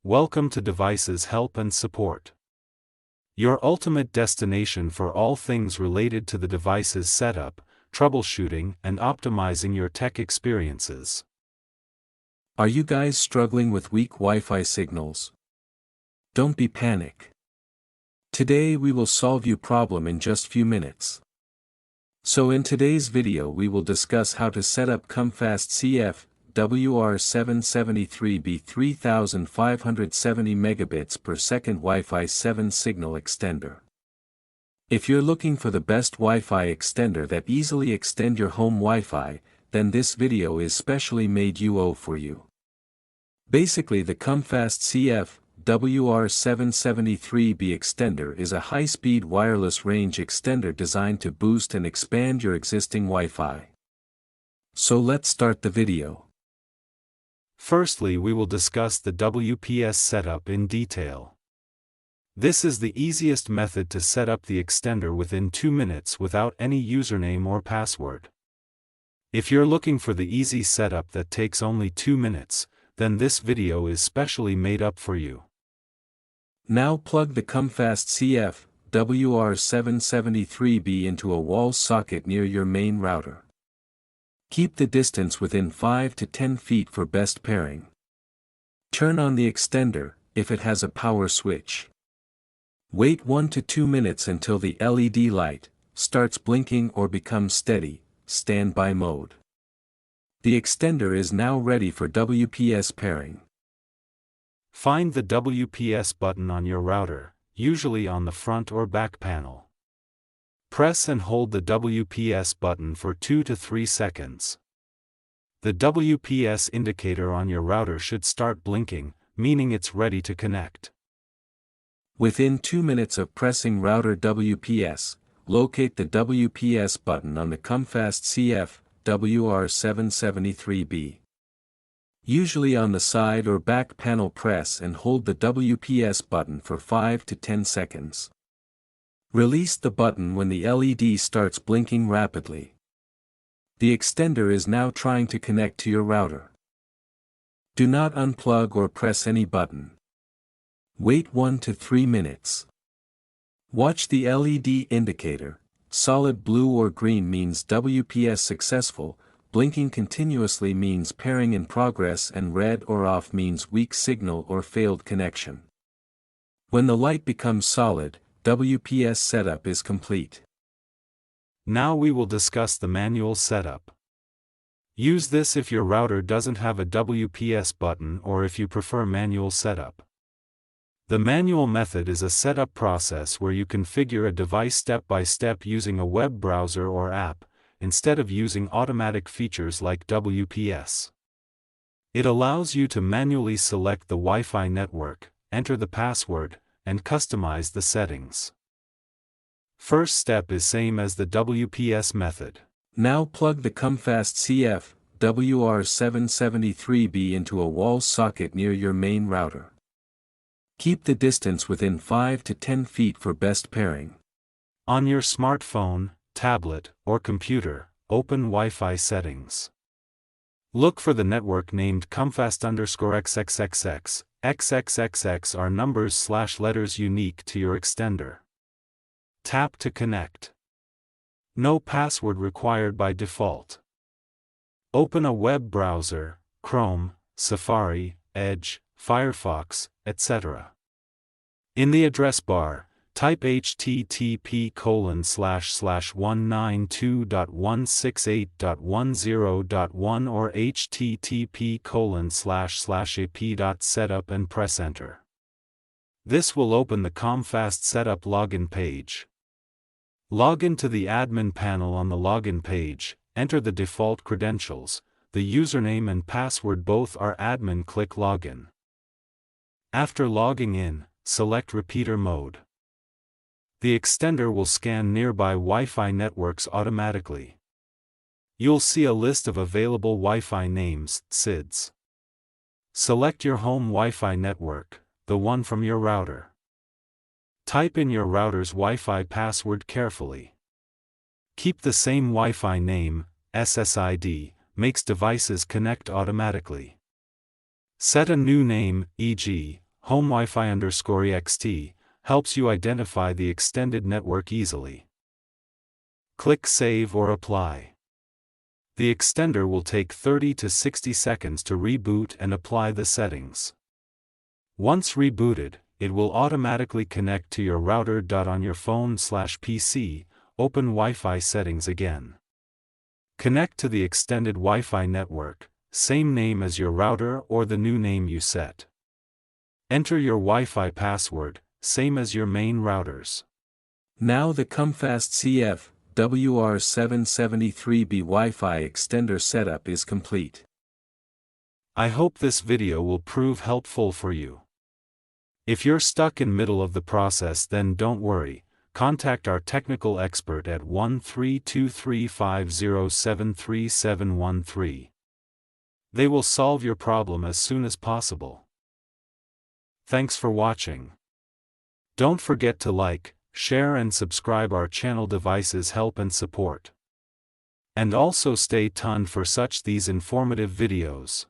Welcome to Devices Help and Support, your ultimate destination for all things related to the device's setup, troubleshooting, and optimizing your tech experiences. Are you guys struggling with weak Wi-Fi signals? Don't be panic. Today we will solve your problem in just few minutes. So in today's video we will discuss how to set up COMFAST CF-WR773BE 3570 megabits per second Wi-Fi 7 signal extender. If you're looking for the best Wi-Fi extender that easily extend your home Wi-Fi, then this video is specially made for you. Basically, the COMFAST CF-WR773BE extender is a high-speed wireless range extender designed to boost and expand your existing Wi-Fi. So let's start the video. Firstly, we will discuss the WPS setup in detail. This is the easiest method to set up the extender within 2 minutes without any username or password. If you're looking for the easy setup that takes only 2 minutes, then this video is specially made up for you. Now plug the COMFAST CF-WR773BE into a wall socket near your main router. Keep the distance within 5 to 10 feet for best pairing. Turn on the extender, if it has a power switch. Wait 1 to 2 minutes until the LED light starts blinking or becomes steady, standby mode. The extender is now ready for WPS pairing. Find the WPS button on your router, usually on the front or back panel. Press and hold the WPS button for 2 to 3 seconds. The WPS indicator on your router should start blinking, meaning it's ready to connect. Within 2 minutes of pressing router WPS, locate the WPS button on the COMFAST CF-WR773BE. Usually on the side or back panel, press and hold the WPS button for 5 to 10 seconds. Release the button when the LED starts blinking rapidly. The extender is now trying to connect to your router. Do not unplug or press any button. Wait 1 to 3 minutes. Watch the LED indicator. Solid blue or green means WPS successful, blinking continuously means pairing in progress, and red or off means weak signal or failed connection. When the light becomes solid, WPS setup is complete. Now we will discuss the manual setup. Use this if your router doesn't have a WPS button or if you prefer manual setup. The manual method is a setup process where you configure a device step by step using a web browser or app, instead of using automatic features like WPS. It allows you to manually select the Wi-Fi network, enter the password, and customize the settings. First step is same as the WPS method. Now plug the COMFAST CF-WR773BE into a wall socket near your main router. Keep the distance within 5 to 10 feet for best pairing. On your smartphone, tablet, or computer, open Wi-Fi settings. Look for the network named COMFAST_XXXX. XXXX are numbers/letters unique to your extender. Tap to connect. No password required by default. Open a web browser, Chrome, Safari, Edge, Firefox, etc. In the address bar, type http://192.168.10.1 or http://ap.setup and press enter. This will open the COMFAST setup login page. Log in to the admin panel. On the login page, enter the default credentials. The username and password both are admin. Click login. After logging in, select repeater mode. The extender will scan nearby Wi-Fi networks automatically. You'll see a list of available Wi-Fi names, SIDs. Select your home Wi-Fi network, the one from your router. Type in your router's Wi-Fi password carefully. Keep the same Wi-Fi name, SSID, makes devices connect automatically. Set a new name, e.g., HomeWiFi_EXT, helps you identify the extended network easily. Click Save or Apply. The extender will take 30 to 60 seconds to reboot and apply the settings. Once rebooted, it will automatically connect to your router. On your phone/PC, open Wi-Fi settings again. Connect to the extended Wi-Fi network, same name as your router or the new name you set. Enter your Wi-Fi password, same as your main routers. Now the COMFAST CF-WR773BE Wi-Fi Extender setup is complete. I hope this video will prove helpful for you. If you're stuck in middle of the process, then don't worry, contact our technical expert at 1-323-507-3713. They will solve your problem as soon as possible. Thanks for watching. Don't forget to like, share and subscribe our channel. Devices help and support. And also stay tuned for such these informative videos.